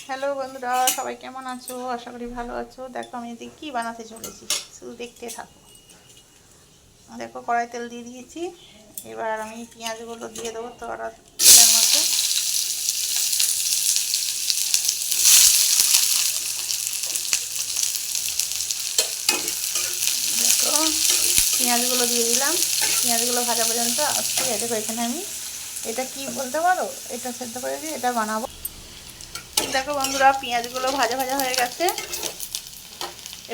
Hello বন্ধুরা, সবাই কেমন আছো? আশা করি ভালো আছো। দেখো আমি এদিকে কী বানাতে চলেছি, শুধু দেখতে থাকো। দেখো কড়াই তেল দিয়ে দিয়েছি। এবার আমি পেঁয়াজগুলো দিয়ে দেবো তেলের মধ্যে। দেখো পেঁয়াজগুলো দিয়ে দিলাম। পেঁয়াজগুলো ভাজা পর্যন্ত আসতে। দেখো এখানে আমি এটা কি বলতে পারো, এটা সেদ্ধ করে দিয়ে এটা বানাবো। দেখো বন্ধুরা, পেঁয়াজগুলো ভাজা ভাজা হয়ে গেছে।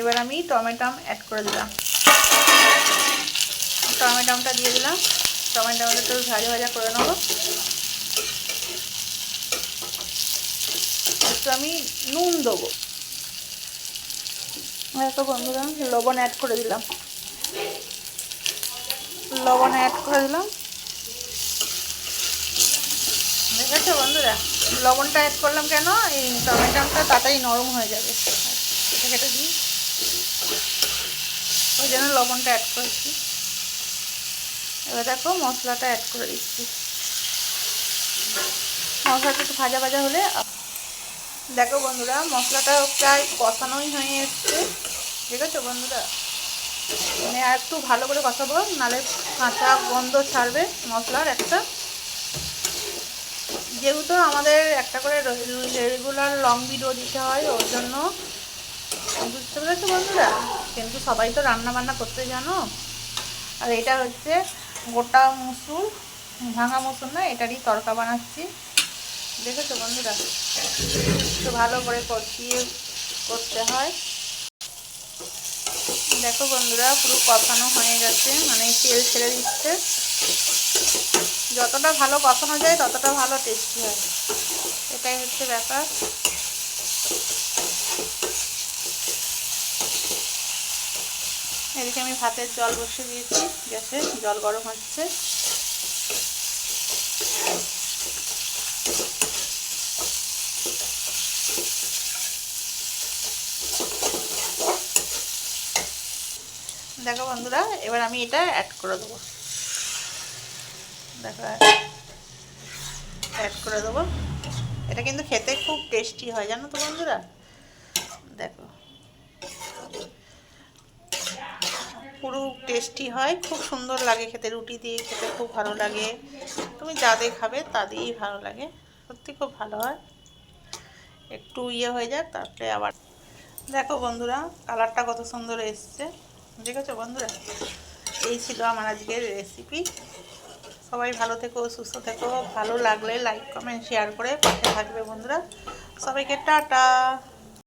এবার আমি টমেটো অ্যাড করে দিলাম। টমেটোটা দিয়ে দিলাম। টমেটোটা একটু ভাজা ভাজা করে নেবো। একটু আমি নুন দেবো। দেখো বন্ধুরা, লবণ অ্যাড করে দিলাম। দেখেছো বন্ধুরা, লবণটা অ্যাড করলাম কেন? এই টমেটোটা তাড়াতাড়ি নরম হয়ে যাবে। এটা কেটে দিই, ওই জন্য লবণটা অ্যাড করেছি। এবার দেখো মশলাটা অ্যাড করে দিচ্ছি। মশলাটা একটু ভাজা ভাজা হলে, দেখো বন্ধুরা মশলাটা প্রায় কষানোই হয়ে এসছে। দেখেছো বন্ধুরা, মানে আর একটু ভালো করে কষাবো, নাহলে কাঁচা গন্ধ ছাড়বে মশলার একটা। যেহেতু আমাদের একটা করে রেগুলার লং ভিডিও দিতে হয়, ওর জন্য। বুঝতে পেরেছো বন্ধুরা? কিন্তু সবাই তো রান্না বান্না করতে জানো। আর এটা হচ্ছে গোটা মসুর, ভাঙা মসুর না, এটারই তড়কা বানাচ্ছি। দেখেছো বন্ধুরা, একটু ভালো করে কষিয়ে করতে হয়। দেখো বন্ধুরা, পুরো কষানো হয়ে গেছে, মানে তেল ছেড়ে দিচ্ছে। যতটা ভালো কষানো যায় ততটা ভালো টেস্টি হয়, এটাই হচ্ছে ব্যাপার। এদিকে আমি ভাতের জল বসিয়ে দিয়েছি গ্যাসে, জল গরম হচ্ছে। দেখো বন্ধুরা, এবার আমি এটা অ্যাড করে দেবো। দেখো অ্যাড করে দেবো। এটা কিন্তু খেতে খুব টেস্টি হয়, জানো তো বন্ধুরা। দেখো পুরো টেস্টি হয়, খুব সুন্দর লাগে খেতে। রুটি দিয়ে খেতে খুব ভালো লাগে। তুমি যা দিয়ে খাবে তা দিয়েই ভালো লাগে, সত্যি খুব ভালো হয়। একটু ইয়ে হয়ে যাক, তারপরে আবার। দেখো বন্ধুরা, কালারটা কত সুন্দর এসছে। দেখেছো বন্ধুরা, এই ছিল আমার আজকের রেসিপি। সবাই ভালো থেকো, সুস্থ থেকো। ভালো লাগলে লাইক কমেন্ট শেয়ার করে পাশে থাকবে বন্ধুরা। সবাইকে টাটা।